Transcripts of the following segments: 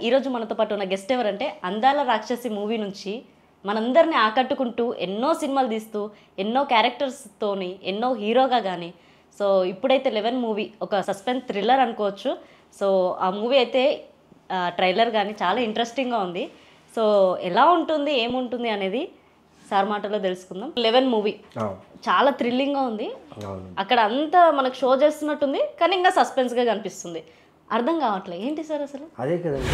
ఈరోజు మనతో పాటు ఉన్న గెస్ట్ ఎవరంటే అందాల రాక్షసి మూవీ నుంచి మనందరిని ఆకట్టుకుంటూ ఎన్నో సినిమాలు తీస్తూ ఎన్నో క్యారెక్టర్స్తోని ఎన్నో హీరోగా కానీ సో ఇప్పుడైతే 11 మూవీ ఒక సస్పెన్స్ థ్రిల్లర్ అనుకోవచ్చు. సో ఆ మూవీ అయితే ట్రైలర్ కానీ చాలా ఇంట్రెస్టింగ్గా ఉంది. సో ఎలా ఉంటుంది ఏముంటుంది అనేది సార్ మాటలో తెలుసుకుందాం. 11 మూవీ చాలా థ్రిల్లింగ్గా ఉంది. అక్కడ అంతా మనకు షో చేస్తున్నట్టుంది కానీ ఇంకా సస్పెన్స్గా కనిపిస్తుంది. అర్థం కావట్లేదు ఏంటి సార్ అసలు. అదే కదండి,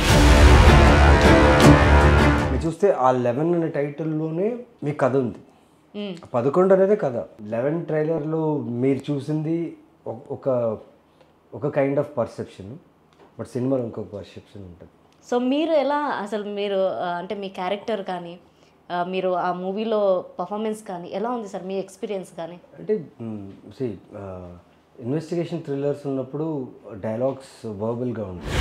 మీరు చూస్తే ఆ 11 అనే టైటిల్లోనే మీ కథ ఉంది. 11 అనేది కథ. 11 ట్రైలర్లో మీరు చూసింది ఒక ఒక కైండ్ ఆఫ్ పర్సెప్షన్, బట్ సినిమాలో ఇంకొక పర్సెప్షన్ ఉంటుంది. సో మీరు ఎలా అసలు మీరు అంటే మీ క్యారెక్టర్ కానీ మీరు ఆ మూవీలో పర్ఫార్మెన్స్ కానీ ఎలా ఉంది సార్, మీ ఎక్స్పీరియన్స్ కానీ? అంటే ఇన్వెస్టిగేషన్ థ్రిల్లర్స్ ఉన్నప్పుడు డైలాగ్స్ వర్బల్గా ఉంటాయి.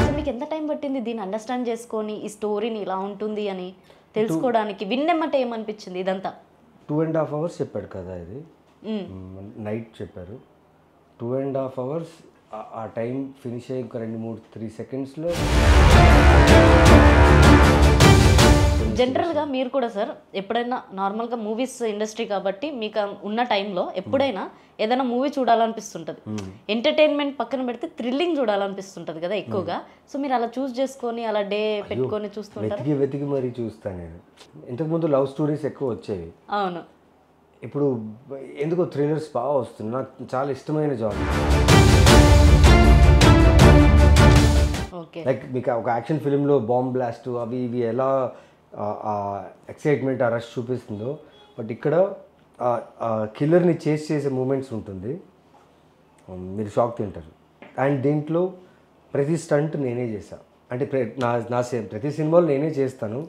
సో మీకు ఎంత టైం పట్టింది దీన్ని అండర్స్టాండ్ చేసుకొని ఈ స్టోరీని ఇలా ఉంటుంది అని తెలుసుకోవడానికి? విన్నెమ్మటే ఏమనిపించింది ఇదంతా? 2.5 hours చెప్పాడు కదా, ఇది నైట్ చెప్పారు. 2.5 hours ఆ టైం ఫినిష్ అయ్యి ఒక 2-3 సెకండ్స్లో. జనరల్గా మీరు కూడా సార్ ఎప్పుడైనా నార్మల్గా మూవీస్ ఇండస్ట్రీ కాబట్టి మీకు ఉన్న టైంలో ఎప్పుడైనా ఏదైనా మూవీ చూడాలనిపిస్తుంటుంది, ఎంటర్టైన్మెంట్ పక్కన పెడితే థ్రిల్లింగ్ చూడాలనిపిస్తుంటుంది కదా ఎక్కువగా. సో మీరు అలా చూస్ చేసుకొని అలా డే పెట్టుకొని చూస్తుంటారు? వెతికి మరీ చూస్తాను నేను. ఇంతకుముందు లవ్ స్టోరీస్ ఎక్కువ వచ్చేవి. అవును. ఇప్పుడు ఎందుకో థ్రిల్లర్స్ బాగా వస్తుంది. నాకు చాలా ఇష్టమైన జాన్. లైక్ మీకు ఒక యాక్షన్ ఫిలింలో బాంబ్ బ్లాస్ట్ అవి ఇవి ఎలా ఎక్సైట్మెంట్ ఆ రష్ చూపిస్తుందో, బట్ ఇక్కడ కిల్లర్ని చేస్ చేసే మూమెంట్స్ ఉంటుంది, మీరు షాక్ తింటారు. అండ్ దీంట్లో ప్రతి స్టంట్ నేనే చేశాను. అంటే నా ప్రతి సినిమాలో నేనే చేస్తాను,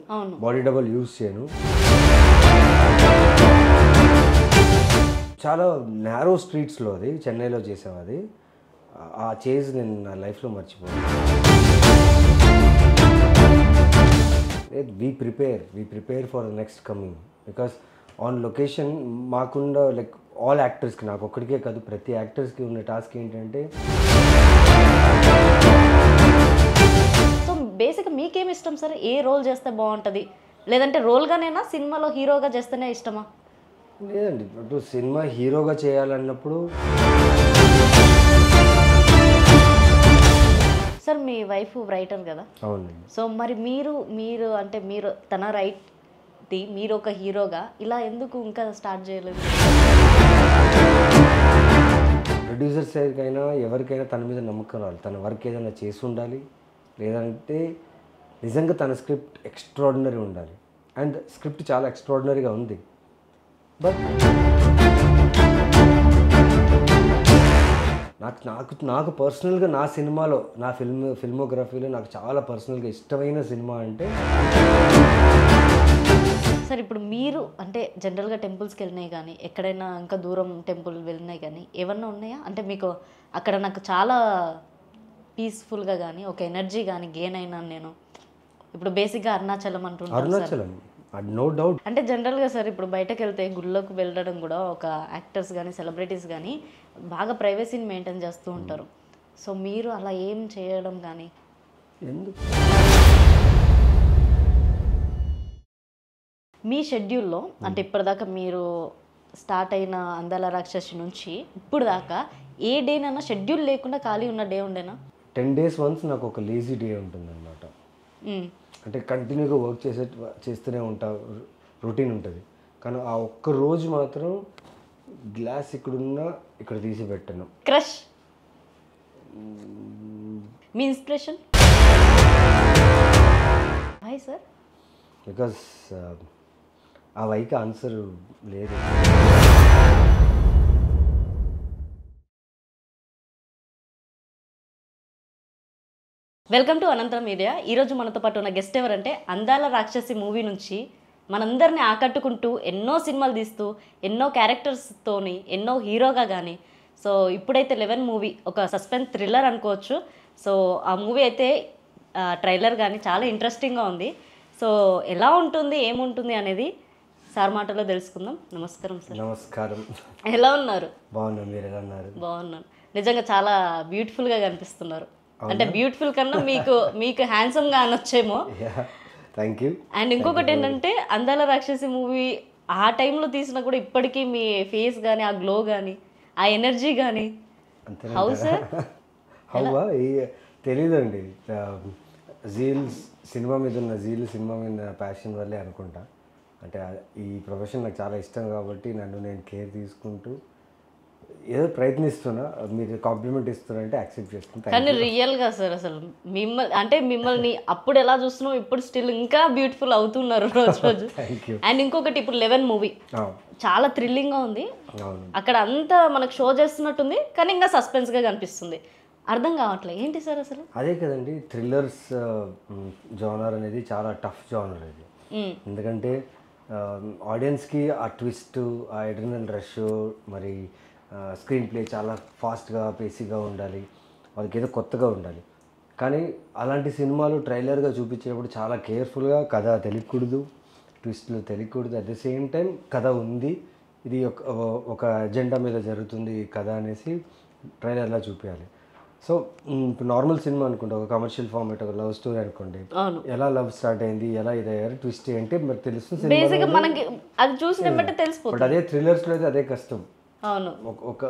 బాడీ డబల్ యూజ్ చేయను. చాలా నేరో స్ట్రీట్స్లో అది చెన్నైలో చేసాం. అది ఆ చేజ్ నేను నా లైఫ్లో మర్చిపోయాను. We prepare for the next coming, because on location మాకుండా లైక్ ఆల్ యాక్టర్స్కి, నాకు ఒక్కడికే కాదు ప్రతి యాక్టర్స్కి ఉన్న టాస్క్ ఏంటంటే. సో బేసిక్గా మీకేమి ఇష్టం సార్? ఏ రోల్ చేస్తే బాగుంటుంది, లేదంటే రోల్గానేనా సినిమాలో హీరోగా చేస్తేనే ఇష్టమా? లేదండి, ఇప్పుడు సినిమా హీరోగా చేయాలన్నప్పుడు. సార్ మీ వైఫ్ రైటర్ కదా? అవునండి. సో మరి మీరు అంటే మీరు తన రైట్ది మీరు ఒక హీరోగా ఇలా ఎందుకు ఇంకా స్టార్ట్ చేయలేదు? ప్రొడ్యూసర్ సైడ్కైనా ఎవరికైనా తన మీద నమ్మకం రావాలి. తన వర్క్ ఏదైనా చేసి ఉండాలి, లేదంటే నిజంగా తన స్క్రిప్ట్ ఎక్స్ట్రాడినరీ ఉండాలి. అండ్ స్క్రిప్ట్ చాలా ఎక్స్ట్రాడినరీగా ఉంది. బట్ నాకు పర్సనల్గా నా సినిమాలో, నా ఫిల్మోగ్రఫీలో నాకు చాలా పర్సనల్గా ఇష్టమైన సినిమా అంటే. సార్ ఇప్పుడు మీరు అంటే జనరల్గా టెంపుల్స్కి వెళ్ళినాయి కానీ ఎక్కడైనా ఇంకా దూరం టెంపుల్ వెళ్ళినాయి కానీ ఏమన్నా ఉన్నాయా అంటే మీకు అక్కడ నాకు చాలా పీస్ఫుల్గా కానీ ఒక ఎనర్జీ కానీ గెయిన్ అయినాను నేను? ఇప్పుడు బేసిక్గా అరుణాచలం అరుణాచలం నో డౌట్. అంటే జనరల్గా సార్ ఇప్పుడు బయటకు వెళ్తే గుళ్ళకు వెళ్ళడం కూడా ఒక యాక్టర్స్ కానీ సెలబ్రిటీస్ కానీ బాగా ప్రైవసీని మెయింటైన్ చేస్తూ ఉంటారు. సో మీరు అలా ఏం చేయడం కానీ ఎందుకు? మీ షెడ్యూల్లో అంటే ఇప్పటిదాకా మీరు స్టార్ట్ అయిన అందాల రాక్షసి నుంచి ఇప్పుడు దాకా ఏ డేనైనా షెడ్యూల్ లేకుండా ఖాళీ ఉన్న డే ఉండేనా? 10 days వన్స్ నాకు ఒక లేజీ డే ఉంటుంది అన్నమాట. అంటే కంటిన్యూగా వర్క్ చేస్తూనే ఉంటా, రొటీన్ ఉంటుంది. కానీ ఆ ఒక్క రోజు మాత్రం గ్లాస్ ఇక్కడున్నా ఇక్కడ తీసి పెట్టాను. Crush me inspiration? Hi sir. Because ఆ వైకి ఆన్సర్ లేదు. వెల్కమ్ టు అనంతరం మీడియా. ఈరోజు మనతో పాటు ఉన్న గెస్ట్ ఎవరంటే అందాల రాక్షసి మూవీ నుంచి మనందరిని ఆకట్టుకుంటూ ఎన్నో సినిమాలు తీస్తూ ఎన్నో క్యారెక్టర్స్తోని ఎన్నో హీరోగా కానీ సో ఇప్పుడైతే 11 మూవీ ఒక సస్పెన్స్ థ్రిల్లర్ అనుకోవచ్చు. సో ఆ మూవీ అయితే ట్రైలర్ కానీ చాలా ఇంట్రెస్టింగ్గా ఉంది. సో ఎలా ఉంటుంది ఏముంటుంది అనేది సార్ మాటలో తెలుసుకుందాం. నమస్కారం సార్. నమస్కారం. ఎలా ఉన్నారు? బాగున్నాను, మీరు ఎలా ఉన్నారు? బాగున్నాను. నిజంగా చాలా బ్యూటిఫుల్గా కనిపిస్తున్నారు. అంటే బ్యూటిఫుల్ కన్నా మీకు హ్యాండ్సమ్గా అనొచ్చేమో. Thank you. అండ్ ఇంకొకటి ఏంటంటే అందాల రాక్షసి మూవీ ఆ టైంలో తీసినా కూడా ఇప్పటికీ మీ ఫేస్ కానీ ఆ గ్లో కానీ ఆ ఎనర్జీ కానీ హౌ సార్? హౌవా తెలీదండి. జీల్ సినిమా మీద ఉన్న సినిమా మీద ప్యాషన్ వల్లే అనుకుంటా. అంటే ఈ ప్రొఫెషన్ నాకు చాలా ఇష్టం కాబట్టి నన్ను నేను కేర్ తీసుకుంటూ ఏదో ప్రయత్నిస్తున్నా. మీరు కాంప్లిమెంట్ ఇస్తున్నారంటే యాక్సెప్ట్ చేస్తాను. కానీ రియల్గా సార్ అసలు మిమ్మల్ని అప్పుడు ఎలా చూస్తున్నాం ఇప్పుడు స్టిల్ ఇంకా బ్యూటిఫుల్ అవుతున్నారు రోజు రోజు. అండ్ ఇంకొకటి ఇప్పుడు 11 మూవీ చాలా థ్రిల్లింగ్గా ఉంది. అక్కడ అంతా మనకు షో చేస్తున్నట్టుంది కానీ ఇంకా సస్పెన్స్గా కనిపిస్తుంది. అర్థం కావట్లేదు ఏంటి సార్ అసలు? అదే కదండి, థ్రిల్లర్స్ జానర్ అనేది చాలా టఫ్ జానర్ ఇది. ఎందుకంటే ఆడియన్స్కి ఆ ట్విస్ట్, ఆ ఎడ్రినల్ రష్, మరి స్క్రీన్ ప్లే చాలా ఫాస్ట్గా పేసీగా ఉండాలి, వాళ్ళకి ఏదో కొత్తగా ఉండాలి. కానీ అలాంటి సినిమాలు ట్రైలర్గా చూపించేటప్పుడు చాలా కేర్ఫుల్గా కథ తెలియకూడదు, ట్విస్ట్లు తెలియకూడదు. అట్ ద సేమ్ టైం కథ ఉంది, ఇది ఒక ఎజెండా మీద జరుగుతుంది కథ అనేసి ట్రైలర్లా చూపించాలి. సో ఇప్పుడు నార్మల్ సినిమా అనుకోండి, ఒక కమర్షియల్ ఫార్మేట్, ఒక లవ్ స్టోరీ అనుకోండి, ఎలా లవ్ స్టార్ట్ అయింది, ఎలా ఇదయ్యారు, ట్విస్ట్ ఏంటి మరి తెలుస్తుంది. బట్ అదే థ్రిల్లర్స్లో అయితే అదే కష్టం. ఒక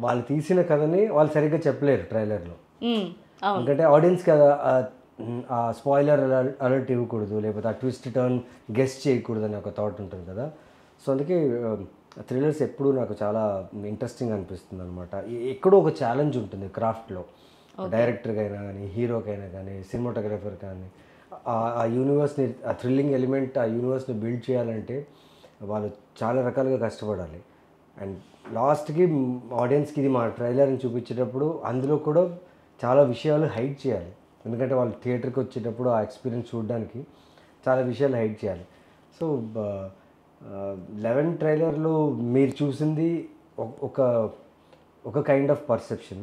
వాళ్ళు తీసిన కథని వాళ్ళు సరిగ్గా చెప్పలేరు ట్రైలర్లో. ఎందుకంటే ఆడియన్స్ కదా ఆ స్పాయిలర్ అలర్ట్ ఇవ్వకూడదు, లేకపోతే ఆ ట్విస్ట్ టర్న్ గెస్ట్ చేయకూడదు అని ఒక థాట్ ఉంటుంది కదా. సో అందుకే థ్రిల్లర్స్ ఎప్పుడూ నాకు చాలా ఇంట్రెస్టింగ్ అనిపిస్తుంది అనమాట. ఎక్కడో ఒక ఛాలెంజ్ ఉంటుంది క్రాఫ్ట్లో, డైరెక్టర్కైనా కానీ, హీరోకైనా కానీ, సినిమాటోగ్రఫర్ కానీ. ఆ యూనివర్స్ని, ఆ థ్రిల్లింగ్ ఎలిమెంట్, ఆ యూనివర్స్ని బిల్డ్ చేయాలంటే వాళ్ళు చాలా రకాలుగా కష్టపడాలి. అండ్ లాస్ట్కి ఆడియన్స్కి ఇది మా ట్రైలర్ని చూపించేటప్పుడు అందులో కూడా చాలా విషయాలు హైడ్ చేయాలి. ఎందుకంటే వాళ్ళు థియేటర్కి వచ్చేటప్పుడు ఆ ఎక్స్పీరియన్స్ చూడడానికి చాలా విషయాలు హైడ్ చేయాలి. సో 11 ట్రైలర్లో మీరు చూసింది ఒక కైండ్ ఆఫ్ పర్సెప్షన్,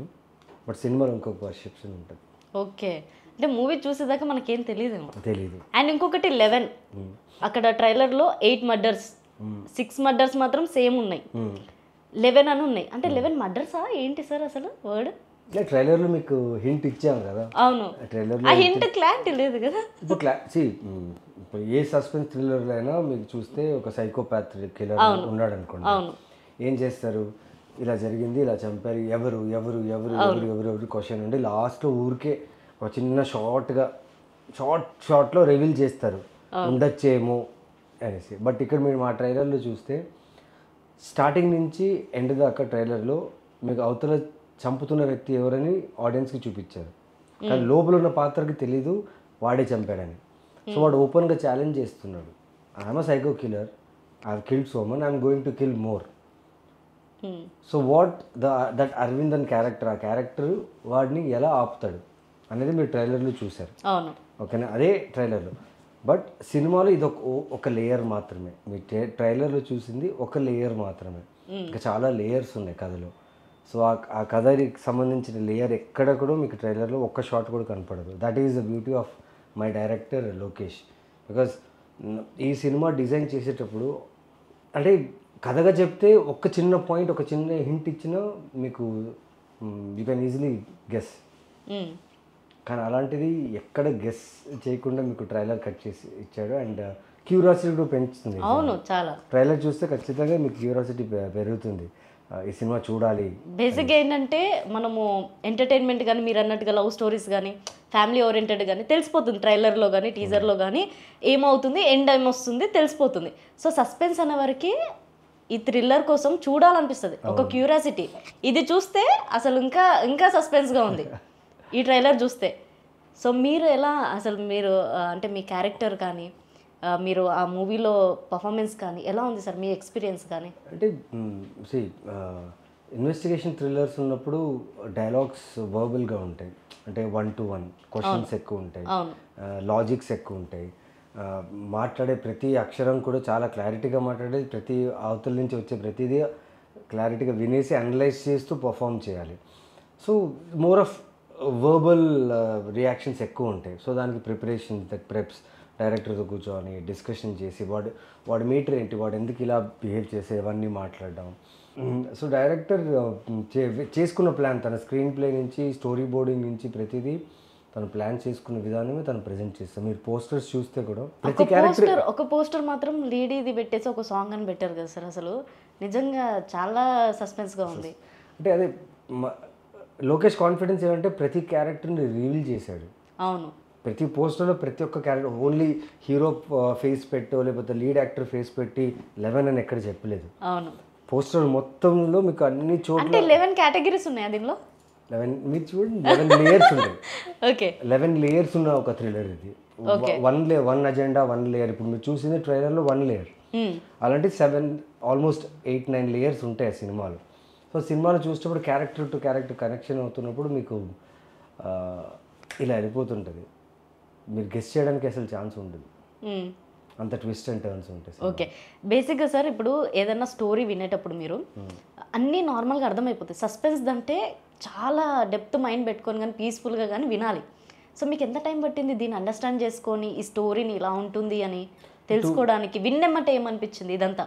బట్ సినిమాలో ఇంకొక పర్సెప్షన్ ఉంటుంది. ఓకే, అంటే మూవీ చూసేదాకా మనకేం తెలీదు. అండ్ ఇంకొకటి 11 అక్కడ ట్రైలర్లో 8 మర్డర్స్, 6 మర్డర్స్ మాత్రం సేమ్ ఉన్నాయి, 11 అని ఉన్నాయి. అంటే 11 మర్డర్సా ఏంటి సార్ అసలు వర్డ్? ట్రైలర్లో మీకు హింట్ ఇచ్చాం కదా. అవును, ట్రైలర్లో హింట్ క్లారిటీ లేదు కదా. ఇప్పుడు ఏ సస్పెన్స్ థ్రిల్లర్లో అయినా మీకు చూస్తే ఒక సైకోపాత్ కిల్లర్ ఉన్నాడు అనుకోండి, ఏం చేస్తారు, ఇలా జరిగింది, ఇలా చంపారు, ఎవరు ఎవరు ఎవరు ఎవరు ఎవరు ఎవరు క్వశ్చన్ ఉండి లాస్ట్లో ఊరికే ఒక చిన్న షార్ట్లో రివీల్ చేస్తారు ఉండొచ్చేమో అనేసి. బట్ ఇక్కడ మీరు మా ట్రైలర్లో చూస్తే స్టార్టింగ్ నుంచి ఎండ్ దాకా ట్రైలర్లో మీకు అవతల చంపుతున్న వ్యక్తి ఎవరని ఆడియన్స్కి చూపించారు, కానీ లోపల ఉన్న పాత్రకి తెలీదు వాడే చంపాడని. సో వాడు ఓపెన్గా ఛాలెంజ్ చేస్తున్నాడు, I'm a psycho killer, I have killed so much, I'm going to kill more. So that Aravind అని క్యారెక్టర్, ఆ క్యారెక్టర్ వాడిని ఎలా ఆపుతాడు అనేది మీరు ట్రైలర్లో చూశారు. ఓకేనా, అదే ట్రైలర్లో. బట్ సినిమాలో ఇది ఒక లేయర్ మాత్రమే, మీ ట్రైలర్లో చూసింది ఒక లేయర్ మాత్రమే. ఇంకా చాలా లేయర్స్ ఉన్నాయి కథలో. సో ఆ కథకి సంబంధించిన లేయర్ ఎక్కడ కూడా మీకు ట్రైలర్లో ఒక్క షాట్ కూడా కనపడదు. That is the beauty of my director Lokesh. Because ఈ సినిమా డిజైన్ చేసేటప్పుడు అంటే కథగా చెప్తే ఒక చిన్న పాయింట్, ఒక చిన్న హింట్ ఇచ్చినా మీకు యూ కెన్ ఈజీలీ గెస్. కానీ అలాంటిది ఎక్కడ గెస్ చేయకుండా మీకు ట్రైలర్ కట్ చేసి ఇచ్చాడు. అండ్ క్యూరియాసిటీ కూడా పెంచుతుంది. అవును, చాలా. ట్రైలర్ చూస్తే ఖచ్చితంగా మీకు క్యూరియాసిటీ పెరుగుతుంది, ఈ సినిమా చూడాలి. బేసిక్గా ఏంటంటే మనము ఎంటర్టైన్మెంట్ కానీ, మీరు అన్నట్టుగా లవ్ స్టోరీస్ కానీ, ఫ్యామిలీ ఓరియంటెడ్ కానీ తెలిసిపోతుంది ట్రైలర్లో కానీ, టీజర్లో కానీ ఏమవుతుంది, ఎండ్ ఏమొస్తుంది తెలిసిపోతుంది. సో సస్పెన్స్ అనే వరకు ఈ థ్రిల్లర్ కోసం చూడాలనిపిస్తుంది, ఒక క్యూరియాసిటీ. ఇది చూస్తే అసలు ఇంకా ఇంకా సస్పెన్స్గా ఉంది ఈ ట్రైలర్ చూస్తే. సో మీరు ఎలా అసలు మీరు అంటే మీ క్యారెక్టర్ కానీ, మీరు ఆ మూవీలో పర్ఫార్మెన్స్ కానీ ఎలా ఉంది సార్, మీ ఎక్స్పీరియన్స్ కానీ? అంటే ఇన్వెస్టిగేషన్ థ్రిల్లర్స్ ఉన్నప్పుడు డైలాగ్స్ వర్బల్గా ఉంటాయి, అంటే 1-to-1 క్వశ్చన్స్ ఎక్కువ ఉంటాయి, లాజిక్స్ ఎక్కువ ఉంటాయి. మాట్లాడే ప్రతి అక్షరం కూడా చాలా క్లారిటీగా మాట్లాడేది, ప్రతి అవతల నుంచి వచ్చే ప్రతిదీ క్లారిటీగా వినేసి అనలైజ్ చేస్తూ పర్ఫామ్ చేయాలి. So more of verbal reactions ఎక్కువ ఉంటాయి. సో దానికి ప్రిపరేషన్, ప్రెప్స్, డైరెక్టర్తో కూర్చొని డిస్కషన్ చేసి వాడి మీటర్ ఏంటి, వాడు ఎందుకు ఇలా బిహేవ్ చేసే ఇవన్నీ మాట్లాడడం. సో డైరెక్టర్ చేసుకున్న ప్లాన్, తన స్క్రీన్ ప్లే నుంచి స్టోరీ బోర్డింగ్ నుంచి ప్రతిదీ తను ప్లాన్ చేసుకున్న విధానమే తను ప్రజెంట్ చేస్తాం. మీరు పోస్టర్స్ చూస్తే కూడా ప్రతి క్యారెక్టర్, ఒక పోస్టర్ మాత్రం లేడీది పెట్టేసి ఒక సాంగ్ అని పెట్టారు కదా సార్, అసలు నిజంగా చాలా సస్పెన్స్గా ఉంది. అంటే అదే లోకేష్ కాన్ఫిడెన్స్ ఏమంటే ప్రతి క్యారెక్టర్ని రివీల్ చేశాడు. అవును, ప్రతి పోస్టర్లో ప్రతి ఒక్క క్యారెక్టర్ ఓన్లీ హీరో ఫేస్ పెట్టో లేకపోతే లీడ్ యాక్టర్ ఫేస్ పెట్టి 11 అని ఎక్కడ చెప్పలేదు. అవును, పోస్టర్ మొత్తంలో మీకు అన్ని చోట్ల అంటే 11 కేటగిరీస్ ఉన్నాయి దీనిలో. 11 మీరు చూడండి, 11 లేయర్స్ ఉంటాయి. ఓకే, 11 లేయర్స్ ఉన్న ఒక థ్రిల్లర్ ఇది. One agenda, 1 layer. ఇప్పుడు మీరు చూసింది ట్రైలర్లో 1 లేయర్, అలాంటి 7 ఆల్మోస్ట్ 8-9 లేయర్స్ ఉంటాయి ఆ సినిమాలో. సో సినిమాలో చూసేటప్పుడు క్యారెక్టర్ టు క్యారెక్టర్ కనెక్షన్ అవుతున్నప్పుడు మీకు ఇలా వెళ్ళిపోతుంటుంది. మీరు గెస్ చేయడానికి అసలు ఛాన్స్ ఉండదు, అంత ట్విస్ట్ అండ్ టర్న్స్ ఉంటాయి. ఓకే, బేసిక్గా సార్ ఇప్పుడు ఏదైనా స్టోరీ వినేటప్పుడు మీరు అన్నీ నార్మల్గా అర్థమైపోతాయి. సస్పెన్స్ అంటే చాలా డెప్త్ మైండ్ పెట్టుకొని కానీ పీస్ఫుల్గా కానీ వినాలి. సో మీకు ఎంత టైం పట్టింది దీన్ని అండర్స్టాండ్ చేసుకొని ఈ స్టోరీని ఇలా ఉంటుంది అని తెలుసుకోవడానికి? విన్నెమ్మటే ఏమనిపించింది ఇదంతా?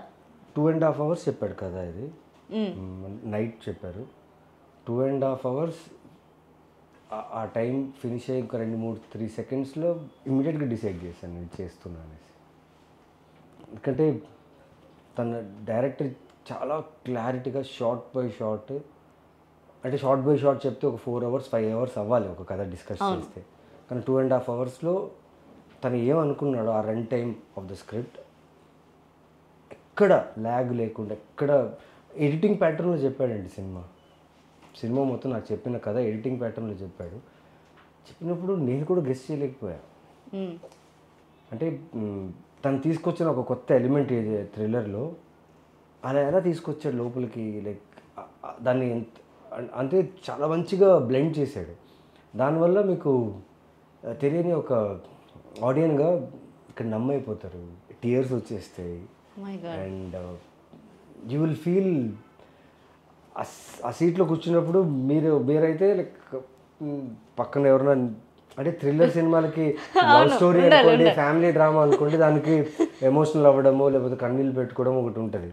2.5 hours చెప్పాడు కదా, ఇది నైట్ చెప్పారు. 2.5 hours ఆ టైం ఫినిష్ అయ్యి ఒక 2-3 సెకండ్స్లో ఇమ్మీడియట్గా డిసైడ్ చేశాను నేను చేస్తున్నా అనేసి. ఎందుకంటే తన డైరెక్టర్ చాలా క్లారిటీగా షార్ట్ బై షార్ట్, అంటే షార్ట్ బై షార్ట్ చెప్తే ఒక 4 hours 5 hours అవ్వాలి ఒక కథ డిస్కస్ చేస్తే. కానీ 2.5 hoursలో తను ఏమనుకున్నాడో ఆ run time of the script ఎక్కడ ల్యాగ్ లేకుండా, ఎక్కడ ఎడిటింగ్ ప్యాటర్న్లో చెప్పాడండి. సినిమా మొత్తం నాకు చెప్పిన కథ ఎడిటింగ్ ప్యాటర్న్లో చెప్పాడు. చెప్పినప్పుడు నేను కూడా గెస్ చేయలేకపోయా. అంటే తను తీసుకొచ్చిన ఒక కొత్త ఎలిమెంట్ ఏది థ్రిల్లర్లో అలా ఎలా తీసుకొచ్చాడు లోపలికి, లైక్ దాన్ని అంతే చాలా మంచిగా బ్లెండ్ చేశాడు. దానివల్ల మీకు తెలియని ఒక ఆడియన్గా ఇక్కడ నమ్మైపోతారు, టీయర్స్ వచ్చేస్తాయి. అండ్ యూ విల్ ఫీల్ ఆ సీట్లో కూర్చున్నప్పుడు మీరైతే లైక్ పక్కన ఎవరైనా, అంటే థ్రిల్లర్ సినిమాలకి లవ్ స్టోరీ అనుకోండి, ఫ్యామిలీ డ్రామా అనుకోండి, దానికి ఎమోషనల్ అవ్వడము లేకపోతే కన్నీళ్ళు పెట్టుకోవడం ఒకటి ఉంటుంది.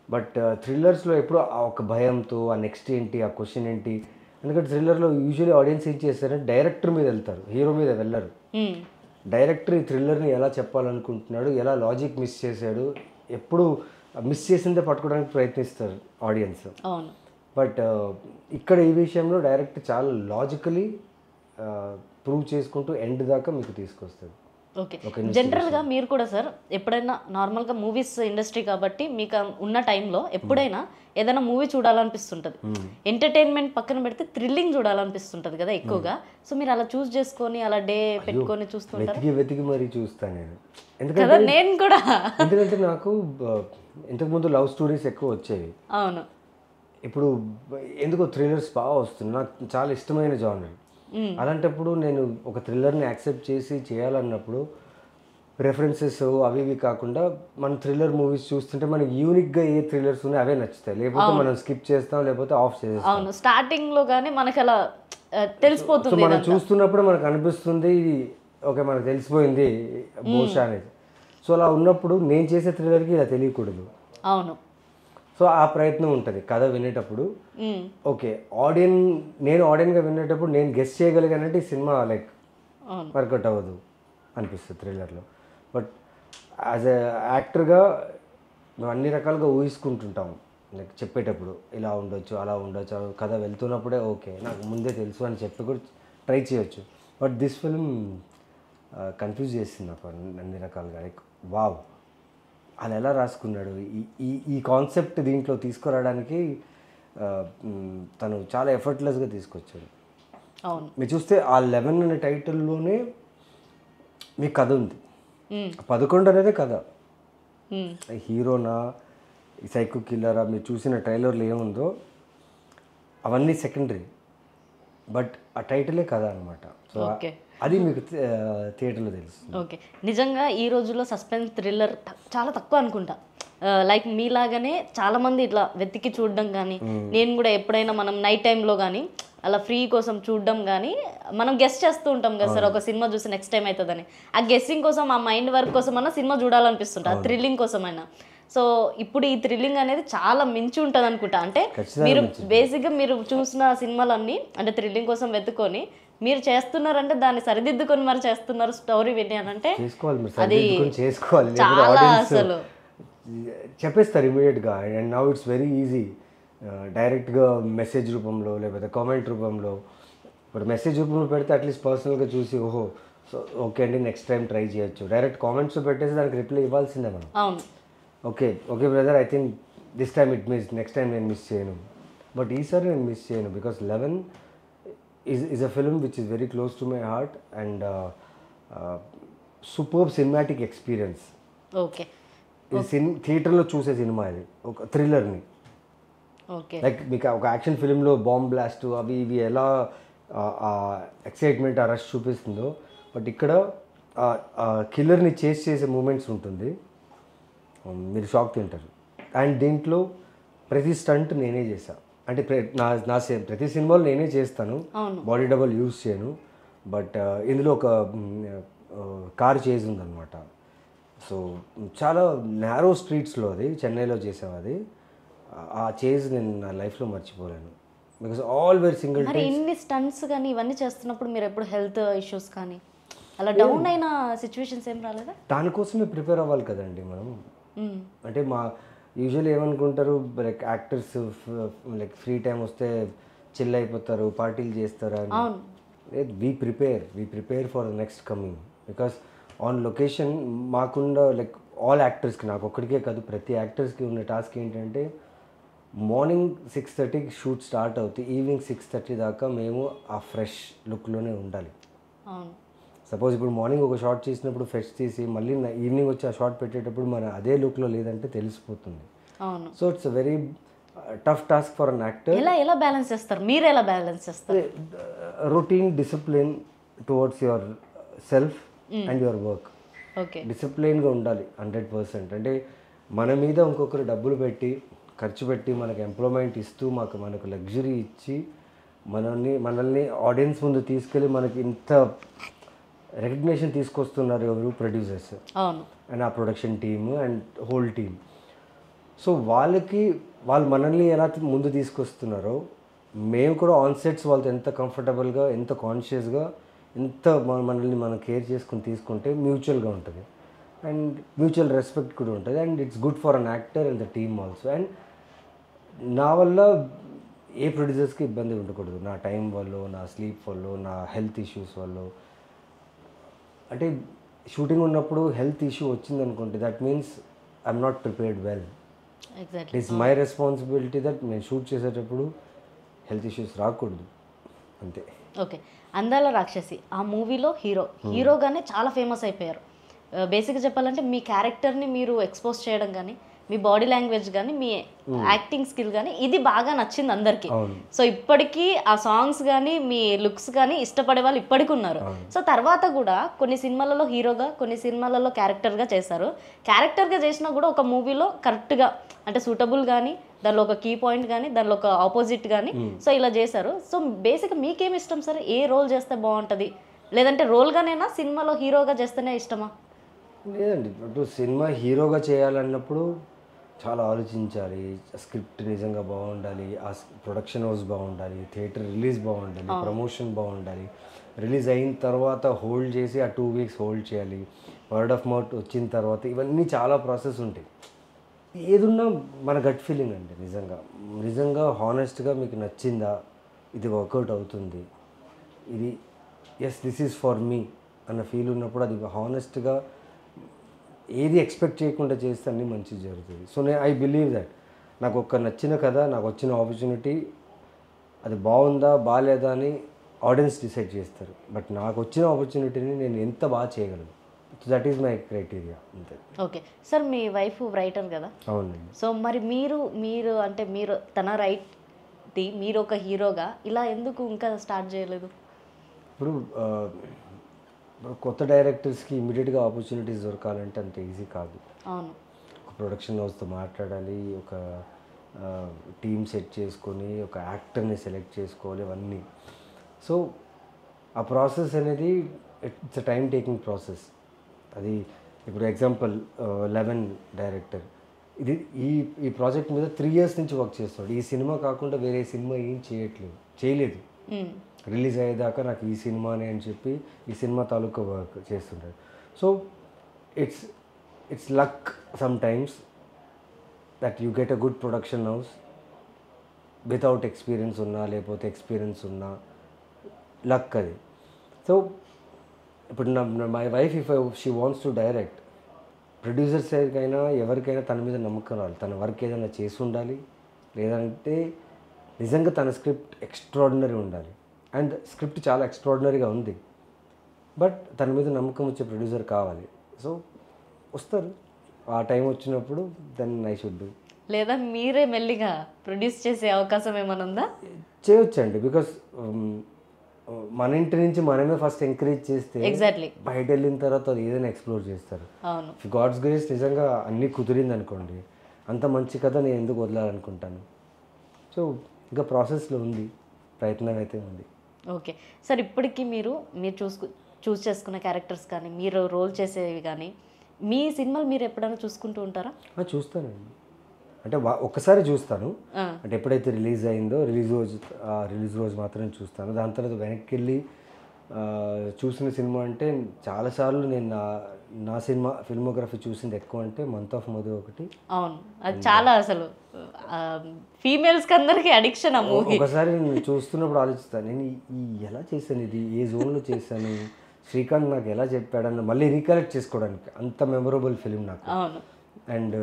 బట్ థ్రిల్లర్స్లో ఎప్పుడు ఆ ఒక భయంతో ఆ నెక్స్ట్ ఏంటి, ఆ క్వశ్చన్ ఏంటి. ఎందుకంటే థ్రిల్లర్లో యూజువల్లీ ఆడియన్స్ ఏం చేస్తారంటే డైరెక్టర్ మీద వెళ్తారు, హీరో మీద వెళ్ళరు. డైరెక్టర్ ఈ థ్రిల్లర్ని ఎలా చెప్పాలనుకుంటున్నాడు, ఎలా లాజిక్ మిస్ చేశాడు, ఎప్పుడు మిస్ చేసిందే పట్టుకోవడానికి ప్రయత్నిస్తారు ఆడియన్స్. బట్ ఇక్కడ ఈ విషయంలో డైరెక్టర్ చాలా లాజికలీ ప్రూవ్ చేసుకుంటూ ఎండ్ దాకా మీకు తీసుకొస్తారు. ఓకే, జనరల్గా మీరు కూడా సార్ ఎప్పుడైనా నార్మల్గా మూవీస్ ఇండస్ట్రీ కాబట్టి మీకు ఉన్న టైంలో ఎప్పుడైనా ఏదైనా మూవీ చూడాలనిపిస్తుంటుంది, ఎంటర్టైన్మెంట్ పక్కన పెడితే థ్రిల్లింగ్ చూడాలనిపిస్తుంటుంది కదా ఎక్కువగా. సో మీరు అలా చూస్ చేసుకొని అలా డే పెట్టుకొని చూస్తుంటారు? వెతికి మరీ చూస్తాను నేను, నేను కూడా. ఎందుకంటే నాకు ఇంతకుముందు లవ్ స్టోరీస్ ఎక్కువ వచ్చేవి. అవును, ఇప్పుడు ఎందుకో థ్రిల్లర్స్ బాగా వస్తుంది, నాకు చాలా ఇష్టమైన జానర్. అలాంటప్పుడు నేను ఒక థ్రిల్లర్ని యాక్సెప్ట్ చేసి చేయాలన్నప్పుడు రెఫరెన్సెస్ అవి ఇవి కాకుండా మన థ్రిల్లర్ మూవీస్ చూస్తుంటే మనకి యూనిక్గా ఏ థ్రిల్లర్స్ ఉన్నాయి అవే నచ్చుతాయి, లేకపోతే మనం స్కిప్ చేస్తాం లేకపోతే ఆఫ్ చేస్తాం. అవును, స్టార్టింగ్లో కానీ మనకి అలా తెలిసిపోతుంది, మనం చూస్తున్నప్పుడు మనకు అనిపిస్తుంది ఓకే మనకు తెలిసిపోయింది బోషా అనేది. సో అలా ఉన్నప్పుడు నేను చేసే థ్రిల్లర్కి ఇలా తెలియకూడదు. అవును, సో ఆ ప్రయత్నం ఉంటుంది కథ వినేటప్పుడు. ఓకే నేను ఆడియన్గా వినేటప్పుడు నేను గెస్ చేయగలిగానంటే ఈ సినిమా లైక్ వర్కౌట్ అవ్వదు అనిపిస్తుంది థ్రిల్లర్లో. బట్ యాజ్ ఎ యాక్టర్గా మేము అన్ని రకాలుగా ఊహించుకుంటుంటాం, లైక్ చెప్పేటప్పుడు ఇలా ఉండొచ్చు అలా ఉండొచ్చు, కథ వెళ్తున్నప్పుడే ఓకే నాకు ముందే తెలుసు అని చెప్పి కూడా ట్రై చేయొచ్చు. బట్ దిస్ ఫిల్మ్ కన్ఫ్యూజ్ చేసింది నాకు అన్ని రకాలుగా. లైక్ వావ్ అలా ఎలా రాసుకున్నాడు, ఈ కాన్సెప్ట్ దీంట్లో తీసుకురావడానికి తను చాలా ఎఫర్ట్లెస్గా తీసుకొచ్చాడు. అవును, మీరు చూస్తే ఆ 11 అనే టైటిల్లోనే మీ కథ ఉంది, 11 అనేదే కథ. హీరోనా సైకో కిల్లరా మీరు చూసిన ట్రైలర్లో ఏముందో అవన్నీ సెకండరీ, బట్ ఆ టైటిలే కథ అనమాట. సో అది మీకు థియేటర్లో తెలుస్తుంది. ఓకే, నిజంగా ఈ రోజుల్లో సస్పెన్స్ థ్రిల్లర్ చాలా తక్కువ అనుకుంటా. లైక్ మీలాగానే చాలామంది ఇట్లా వెతికి చూడడం కానీ, నేను కూడా ఎప్పుడైనా మనం నైట్ టైంలో కానీ అలా ఫ్రీ కోసం చూడడం కానీ మనం గెస్ చేస్తూ ఉంటాం కదా సార్, ఒక సినిమా చూసి నెక్స్ట్ టైం అవుతుందని. ఆ గెస్సింగ్ కోసం ఆ మైండ్ వర్క్ కోసం అన్నా సినిమా చూడాలనిపిస్తుంటా, ఆ థ్రిల్లింగ్ కోసమైనా. సో ఇప్పుడు ఈ థ్రిల్లింగ్ అనేది చాలా మించి ఉంటుంది అనుకుంటా. అంటే ఖచ్చితంగా మీరు మించి. బేసిక్గా మీరు చూసిన సినిమాలన్నీ అంటే థ్రిల్లింగ్ కోసం వెతుకొని మీరు చేస్తున్నారంటే దాన్ని సరిదిద్దుకొని మరి చేస్తున్నారు స్టోరీ విని అని అంటే చేసుకోవాలి, మీరు అది సరిదిద్దుకొని చేసుకోవాలి. లేకపోతే చాలా ఆడియన్స్ అసలు చెప్పేస్తారు ఇమీడియట్గా. And now it's very easy, డైరెక్ట్గా మెసేజ్ రూపంలో లేకపోతే కామెంట్ రూపంలో. ఇప్పుడు మెసేజ్ రూపంలో పెడితే అట్లీస్ట్ పర్సనల్గా చూసి ఓహో సో ఓకే అండి నెక్స్ట్ టైం ట్రై చేయొచ్చు. డైరెక్ట్ కామెంట్స్ పెట్టేసి దానికి రిప్లై ఇవ్వాల్సిందే మనం. అవును. Okay okay brother, I think this time it miss, next time నేను మిస్ చేయను. బట్ ఈసారి నేను మిస్ చేయను because 11 is a film which is very close to my heart and superb cinematic experience. Okay ఇది థియేటర్లో చూసే సినిమా, ఇది ఒక థ్రిల్లర్ని. ఓకే లైక్ మీకు ఒక యాక్షన్ ఫిలింలో బాంబ్ బ్లాస్ట్ అవి ఇవి ఎలా ఎక్సైట్మెంట్ ఆ రష్ చూపిస్తుందో, బట్ ఇక్కడ కిల్లర్ని చేస్ చేసే మూమెంట్స్ ఉంటుంది, మీరు షాక్ తింటారు. అండ్ దీంట్లో ప్రతి స్టంట్ నేనే చేశాను. అంటే ప్రతి సినిమాలో నేనే చేస్తాను, బాడీ డబల్ యూజ్ చేయను. బట్ ఇందులో ఒక కార్ చేజ్ ఉందన్నమాట. సో చాలా నేరో స్ట్రీట్స్లో, అది చెన్నైలో చేసాం. అది ఆ చేజ్ నేను నా లైఫ్లో మర్చిపోలేను బికాస్ ఆల్ వేర్ సింగిల్. మరి ఇన్ని స్టంట్స్ కానీ ఇవన్నీ చేస్తున్నప్పుడు మీరు ఎప్పుడు హెల్త్ ఇష్యూస్ కానీ అలా డౌన్ అయిన సిచ్యువేషన్స్ ఏం రాలేదా? దానికోసమే ప్రిపేర్ అవ్వాలి కదండి మనం. అంటే మా యూజువల్లీ ఏమనుకుంటారు, like actors like free time వస్తే చిల్ అయిపోతారు, పార్టీలు చేస్తారు అని. We prepare for the next coming because on location మాకున్న లైక్ ఆల్ యాక్టర్స్కి, నాకు ఒక్కడికే కాదు ప్రతి యాక్టర్స్కి ఉన్న టాస్క్ ఏంటంటే మార్నింగ్ 6:30కి షూట్ స్టార్ట్ అవుతుంది, ఈవినింగ్ 6:30 దాకా మేము ఆ ఫ్రెష్ లుక్లోనే ఉండాలి. సపోజ్ ఇప్పుడు మార్నింగ్ ఒక షాట్ చేసినప్పుడు ఫ్రెష్ తీసి మళ్ళీ ఈవినింగ్ వచ్చి ఆ షాట్ పెట్టేటప్పుడు మన అదే లుక్లో లేదంటే తెలిసిపోతుంది. So it's a very tough task for an actor. ఎలా బ్యాలెన్స్ చేస్తారు మీరు? ఎలా బ్యాలెన్స్ చేస్తారు? Routine discipline towards yourself and your work. Okay, డిసిప్లిన్గా ఉండాలి 100%. అంటే మన మీద ఇంకొకరు డబ్బులు పెట్టి ఖర్చు పెట్టి మనకు ఎంప్లాయ్మెంట్ ఇస్తూ మనకు లగ్జరీ ఇచ్చి మనల్ని ఆడియన్స్ ముందు తీసుకెళ్ళి మనకి ఇంత రికగ్నిషన్ తీసుకొస్తున్నారు ఎవరు? ప్రొడ్యూసర్స్ అండ్ ఆ production team and whole team. So వాళ్ళు మనల్ని ఎలా ముందు తీసుకొస్తున్నారో మేము కూడా ఆన్ సెట్స్ వాళ్ళతో ఎంత కంఫర్టబుల్గా, ఎంత కాన్షియస్గా, ఎంత మనల్ని మనం కేర్ చేసుకుని తీసుకుంటే మ్యూచువల్గా ఉంటుంది అండ్ మ్యూచువల్ రెస్పెక్ట్ కూడా ఉంటుంది and it's good for an actor and the team also. And నా వల్ల ఏ ప్రొడ్యూసర్స్కి ఇబ్బంది ఉండకూడదు, నా టైం వల్ల, నా స్లీప్ వల్ల, నా హెల్త్ ఇష్యూస్ వల్ల. అంటే షూటింగ్ ఉన్నప్పుడు హెల్త్ ఇష్యూ వచ్చిందనుకోండి, that means I'm not prepared well. It is my responsibility that నేను షూట్ చేసేటప్పుడు హెల్త్ ఇష్యూస్ రాకూడదు, అంతే. ఓకే, అందాల రాక్షసి ఆ మూవీలో హీరోగానే చాలా ఫేమస్ అయిపోయారు. బేసిక్గా చెప్పాలంటే మీ క్యారెక్టర్ని మీరు ఎక్స్పోజ్ చేయడం కానీ, మీ బాడీ లాంగ్వేజ్ కానీ, మీ యాక్టింగ్ స్కిల్ కానీ ఇది బాగా నచ్చింది అందరికీ. సో ఇప్పటికీ ఆ సాంగ్స్ కానీ మీ లుక్స్ కానీ ఇష్టపడే వాళ్ళు ఇప్పటికీ ఉన్నారు. సో తర్వాత కూడా కొన్ని సినిమాలలో హీరోగా, కొన్ని సినిమాలలో క్యారెక్టర్గా చేశారు. క్యారెక్టర్గా చేసినా కూడా ఒక మూవీలో కరెక్ట్గా అంటే సూటబుల్ కానీ, దానిలో ఒక కీ పాయింట్ కానీ, దానిలో ఒక ఆపోజిట్ కానీ, సో ఇలా చేశారు. సో బేసిక్గా మీకేమి ఇష్టం సార్? ఏ రోల్ చేస్తే బాగుంటుంది? లేదంటే రోల్గానేనా, సినిమాలో హీరోగా చేస్తేనే ఇష్టమా? లేదండి, ఇప్పుడు సినిమా హీరోగా చేయాలన్నప్పుడు చాలా ఆలోచించాలి. స్క్రిప్ట్ నిజంగా బాగుండాలి, ఆ ప్రొడక్షన్ హౌస్ బాగుండాలి, థియేటర్ రిలీజ్ బాగుండాలి, ప్రమోషన్ బాగుండాలి, రిలీజ్ అయిన తర్వాత హోల్డ్ చేసి ఆ 2 weeks హోల్డ్ చేయాలి, వర్డ్ ఆఫ్ మౌత్ వచ్చిన తర్వాత ఇవన్నీ చాలా ప్రాసెస్ ఉంటాయి. ఏదున్నా మన గట్ ఫీలింగ్ అండి. నిజంగా హానెస్ట్గా మీకు నచ్చిందా, ఇది వర్కౌట్ అవుతుంది, ఇది yes this is for me అన్న ఫీల్ ఉన్నప్పుడు అది హానెస్ట్గా ఏది ఎక్స్పెక్ట్ చేయకుండా చేస్తే అన్నీ మంచిగా జరుగుతుంది. సో ఐ బిలీవ్ దట్ నాకు ఒక నచ్చిన కథ, నాకు వచ్చిన ఆపర్చునిటీ అది బాగుందా బాగాలేదా అని ఆడియన్స్ డిసైడ్ చేస్తారు. బట్ నాకు వచ్చిన ఆపర్చునిటీని నేను ఎంత బాగా చేయగలను, దట్ ఈస్ మై క్రైటీరియా, అంతే. ఓకే సార్, మీ వైఫ్ రైటర్ కదా? అవునండి. సో మరి మీరు అంటే మీరు తన రైట్ది మీరు ఒక హీరోగా ఇలా ఎందుకు ఇంకా స్టార్ట్ చేయలేదు? ఇప్పుడు కొత్త డైరెక్టర్స్కి ఇమీడియట్గా ఆపర్చునిటీస్ దొరకాలంటే అంత ఈజీ కాదు. అవును, ఒక ప్రొడక్షన్ హౌస్తో మాట్లాడాలి, ఒక టీమ్ సెట్ చేసుకొని ఒక యాక్టర్ని సెలెక్ట్ చేసుకోవాలి, అవన్నీ. సో ఆ ప్రాసెస్ అనేది it's a time taking process. అది ఇప్పుడు ఎగ్జాంపుల్ 11 డైరెక్టర్ ఇది ఈ ఈ ప్రాజెక్ట్ మీద 3 years నుంచి వర్క్ చేస్తున్నాడు. ఈ సినిమా కాకుండా వేరే సినిమా ఏం చేయలేదు. రిలీజ్ అయ్యేదాకా నాకు ఈ సినిమానే అని చెప్పి ఈ సినిమా తాలూకా వర్క్ చేస్తుంటాడు. So it's it's luck sometimes that you get a good production house without experience ఉన్నా లేకపోతే ఎక్స్పీరియన్స్ ఉన్నా లక్ అది. సో ఇప్పుడు my wife if she wants to direct, producer సైడ్కైనా ఎవరికైనా తన మీద నమ్మకం రావాలి. తన వర్క్ ఏదైనా చేసి ఉండాలి, లేదంటే నిజంగా తన స్క్రిప్ట్ ఎక్స్ట్రాడినరీ ఉండాలి. అండ్ స్క్రిప్ట్ చాలా ఎక్స్ట్రాడినరీగా ఉంది, బట్ తన మీద నమ్మకం వచ్చే ప్రొడ్యూసర్ కావాలి. సో వస్తారు, ఆ టైం వచ్చినప్పుడు దెన్ ఐ షుడ్ డూ. లేదా మీరే మెల్లిగా ప్రొడ్యూస్ చేసే అవకాశం ఏమైనా ఉందా? చేయొచ్చండి, బికాస్ మన ఇంటి నుంచి మనమే ఫస్ట్ ఎంకరేజ్ చేస్తే ఎగ్జాక్ట్లీ బయట వెళ్ళిన తర్వాత అది ఏదైనా ఎక్స్ప్లోర్ చేస్తారు. అవును, గాడ్స్ గ్రేస్ నిజంగా అన్నీ కుదిరింది అనుకోండి, అంత మంచి కథ నేను ఎందుకు వదలాలనుకుంటాను. సో ఇంకా ప్రాసెస్లో ఉంది, ప్రయత్నం అయితే ఉంది. ఓకే సార్, ఇప్పటికీ మీరు చూస్ చేసుకున్న క్యారెక్టర్స్ కానీ మీరు రోల్ చేసేవి కానీ మీ సినిమాలు మీరు ఎప్పుడైనా చూసుకుంటూ ఉంటారా? చూస్తానండి, అంటే ఒక్కసారి చూస్తాను. అంటే ఎప్పుడైతే రిలీజ్ అయిందో రిలీజ్ రోజు మాత్రమే చూస్తాను. దాని తర్వాత వెనక్కి వెళ్ళి చూసిన సినిమా అంటే చాలాసార్లు నేను నా సినిమా ఫిల్మోగ్రఫీ చూసింది ఎక్కువ అంటే మంత్ ఆఫ్ మధు ఒకటి. అవును, అది చాలా అసలు ఫీమేల్స్కి అందరికీ అడిక్షన్ ఆ మూవీ. ఒకసారి నేను చూస్తున్నప్పుడు ఆలోచిస్తాను, నేను ఎలా చేశాను, ఇది ఏ జోన్లో చేశాను, శ్రీకాంత్ నాకు ఎలా చెప్పాడన్న మళ్ళీ రీకలెక్ట్ చేసుకోవడానికి అంత మెమొరబుల్ ఫిలిం నాకు. అవును, అండ్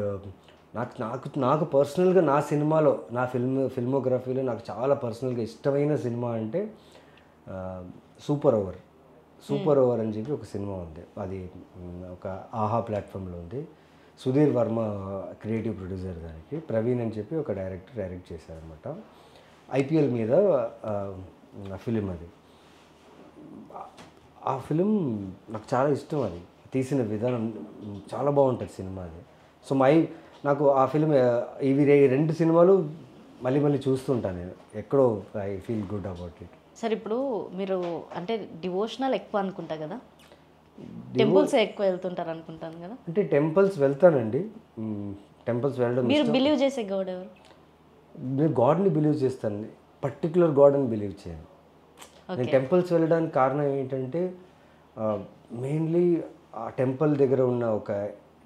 నాకు పర్సనల్గా నా సినిమాలో నా ఫిల్మోగ్రఫీలో నాకు చాలా పర్సనల్గా ఇష్టమైన సినిమా అంటే సూపర్ ఓవర్ అని చెప్పి ఒక సినిమా ఉంది. అది ఒక ఆహా ప్లాట్ఫామ్లో ఉంది. సుధీర్ వర్మ క్రియేటివ్ ప్రొడ్యూసర్, దానికి ప్రవీణ్ అని చెప్పి ఒక డైరెక్ట్ చేశారనమాట. ఐపీఎల్ మీద ఫిలిం అది. ఆ ఫిలిం నాకు చాలా ఇష్టం, అది తీసిన విధానం చాలా బాగుంటుంది సినిమా అది. సో నాకు ఆ ఫిలిం ఇవి 2 సినిమాలు మళ్ళీ చూస్తుంటాను నేను, ఎక్కడో I feel good about it. Sir ఇప్పుడు మీరు అంటే డివోషనల్ ఎక్కువ అనుకుంటా కదా, టెంపుల్స్ ఎక్కువ వెళ్తుంటారు అనుకుంటాను కదా? అంటే టెంపుల్స్ వెళ్తానండి, టెంపుల్స్ వెళ్ళడం. మీరు బిలీవ్ చేసే గాడ్ ఎవరు? నేను గాడ్ని బిలీవ్ చేస్తాను, పర్టికులర్ గాడ్ అని బిలీవ్ చేయను. నేను టెంపుల్స్ వెళ్ళడానికి కారణం ఏంటంటే మెయిన్లీ ఆ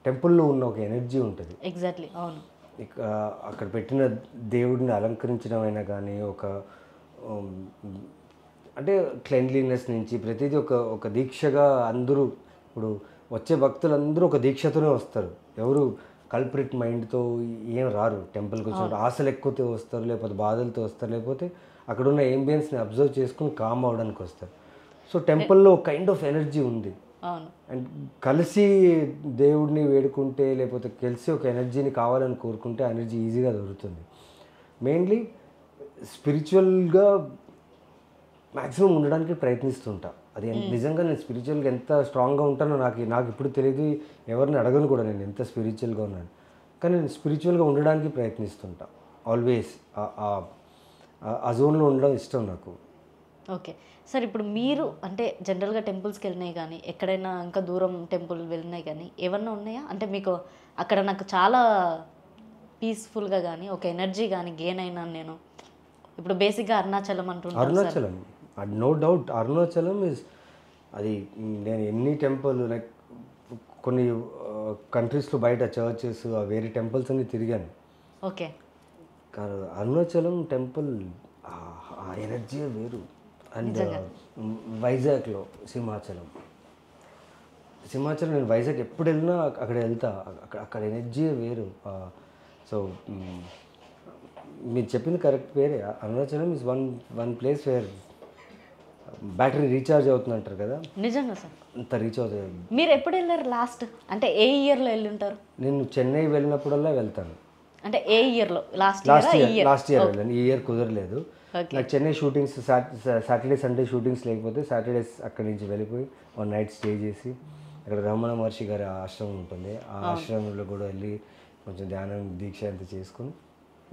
టెంపుల్లో ఉన్న ఒక ఎనర్జీ ఉంటుంది. ఎగ్జాక్ట్లీ, అవును. అక్కడ పెట్టిన దేవుడిని అలంకరించడం అయినా కానీ అంటే క్లెన్లీనెస్ నుంచి ప్రతిదీ ఒక దీక్షగా అందరూ, ఇప్పుడు వచ్చే భక్తులందరూ ఒక దీక్షతోనే వస్తారు. ఎవరు కల్ప్రిట్ మైండ్తో ఏం రారు టెంపుల్కి వచ్చినప్పుడు. ఆశలు ఎక్కువతో వస్తారు, లేకపోతే బాధలతో వస్తారు, లేకపోతే అక్కడ ఉన్న ఏంబియన్స్ని అబ్జర్వ్ చేసుకుని కామ్ అవడానికి వస్తారు. సో టెంపుల్లో ఒక కైండ్ ఆఫ్ ఎనర్జీ ఉంది. అండ్ కలిసి దేవుడిని వేడుకుంటే లేకపోతే కలిసి ఒక ఎనర్జీని కావాలని కోరుకుంటే ఆ ఎనర్జీ ఈజీగా దొరుకుతుంది. మెయిన్లీ స్పిరిచువల్గా మ్యాక్సిమం ఉండడానికి ప్రయత్నిస్తుంటా. అది నిజంగా నేను స్పిరిచువల్గా ఎంత స్ట్రాంగ్గా ఉంటానో నాకు ఇప్పుడు తెలియదు, ఎవరిని అడగను కూడా నేను ఎంత స్పిరిచువల్గా ఉన్నాను. కానీ నేను స్పిరిచువల్గా ఉండడానికి ప్రయత్నిస్తుంటా ఆల్వేస్. ఆ జోన్లో ఉండడం ఇష్టం నాకు. ఓకే సార్, ఇప్పుడు మీరు అంటే జనరల్గా టెంపుల్స్కి వెళ్ళినాయి కానీ ఎక్కడైనా ఇంకా దూరం టెంపుల్ వెళ్ళినాయి కానీ ఏమన్నా ఉన్నాయా? అంటే మీకు అక్కడ నాకు చాలా పీస్ఫుల్గా కానీ ఒక ఎనర్జీ కానీ గెయిన్ అయినాను నేను. ఇప్పుడు బేసిక్గా అరుణాచలం అంటున్నాను. అరుణాచలం నో డౌట్, అరుణాచలం అది నేను ఎన్ని టెంపుల్ లైక్ కొన్ని కంట్రీస్లో బయట చర్చెస్ వేరే టెంపుల్స్ అన్ని తిరిగాను. ఓకే, కానీ అరుణాచలం టెంపుల్ ఆ ఎనర్జీ వేరు. అండ్ వైజాగ్లో సింహాచలం నేను వైజాగ్ ఎప్పుడు వెళ్ళినా అక్కడ వెళ్తా, అక్కడ ఎనర్జీ వేరు. సో మీరు చెప్పింది కరెక్ట్ పేరే. Arunachalam is one place where battery recharge అవుతుంది అంటారు కదా, నిజంగా సార్ అంత రీఛార్జ్ అవుతుంది. మీరు ఎప్పుడు వెళ్ళారు లాస్ట్? అంటే ఏ ఇయర్లో వెళ్ళి ఉంటారు? నేను చెన్నై వెళ్ళినప్పుడల్లా వెళ్తాను. అంటే ఏ ఇయర్లో? లాస్ట్ ఇయర్ వెళ్ళాను, ఈ ఇయర్ కుదరలేదు. నాకు Chennai shootings Saturday Sunday shootings లేకపోతే సాటర్డేస్ అక్కడి నుంచి వెళ్ళిపోయి 1 night స్టే చేసి అక్కడ రమణ మహర్షి గారి ఆశ్రమం ఉంటుంది, ఆ ఆశ్రమంలో కూడా వెళ్ళి కొంచెం ధ్యానం దీక్ష అంతా చేసుకుని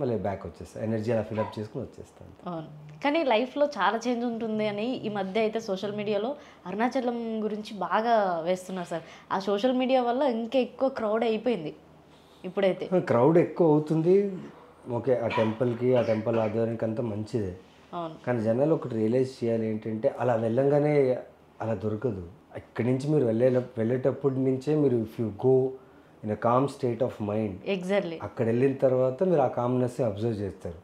మళ్ళీ బ్యాక్ వచ్చేస్తాను, ఎనర్జీ అలా ఫిల్అప్ చేసుకుని వచ్చేస్తాను. అవును, కానీ లైఫ్లో చాలా చేంజ్ ఉంటుంది అని ఈ మధ్య అయితే సోషల్ మీడియాలో అరుణాచలం గురించి బాగా వేస్తున్నారు సార్. ఆ సోషల్ మీడియా వల్ల ఇంకా ఎక్కువ క్రౌడ్ అయిపోయింది. ఇప్పుడైతే క్రౌడ్ ఎక్కువ అవుతుంది. ఓకే, ఆ టెంపుల్ ఆధ్వర్యానికి అంతా మంచిదే. అవును. కానీ జనాలు ఒకటి రియలైజ్ చేయాలి ఏంటంటే, అలా వెళ్ళంగానే అలా దొరకదు. ఇక్కడి నుంచి మీరు వెళ్ళేటప్పటి నుంచే మీరు if you go in a calm state of mind, exactly. అక్కడ వెళ్ళిన తర్వాత మీరు ఆ కామ్నెస్ని అబ్జర్వ్ చేస్తారు.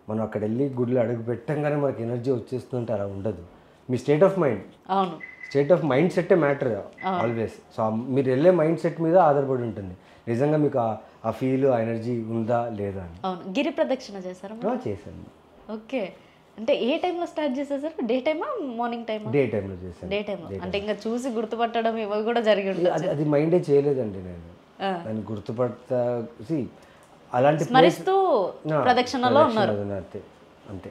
మనం అక్కడ వెళ్ళి గుడిలో అడుగు పెట్టంగానే మనకి ఎనర్జీ వచ్చేస్తుంటే అలా ఉండదు. మీ స్టేట్ ఆఫ్ మైండ్, అవును. స్టేట్ ఆఫ్ మైండ్ సెట్టే మ్యాటర్ ఆల్వేస్. సో మీరు వెళ్ళే మైండ్ సెట్ మీద ఆధారపడి ఉంటుంది నిజంగా మీకు ఆ ఫీల్, ఆ ఎనర్జీ ఉందా లేదా అని. అవును. గిరి ప్రదక్షిణ చేశారా? చేశాను. ఓకే. అంటే ఏ టైంలో స్టార్ట్ చేసేసారు? డే టైమా, మార్నింగ్ టైమా? డే టైంలో చేశాను. డే టైంలో అంటే ఇంకా చూసి గుర్తుపట్టడం ఇవి కూడా జరిగి ఉంటుంది. అది మైండే చేయలేదండి నేను. దాన్ని గుర్తుపడతా అలాంటి స్మరిస్తూ ప్రదక్షిణలో ఉన్నారు అంతే అంతే.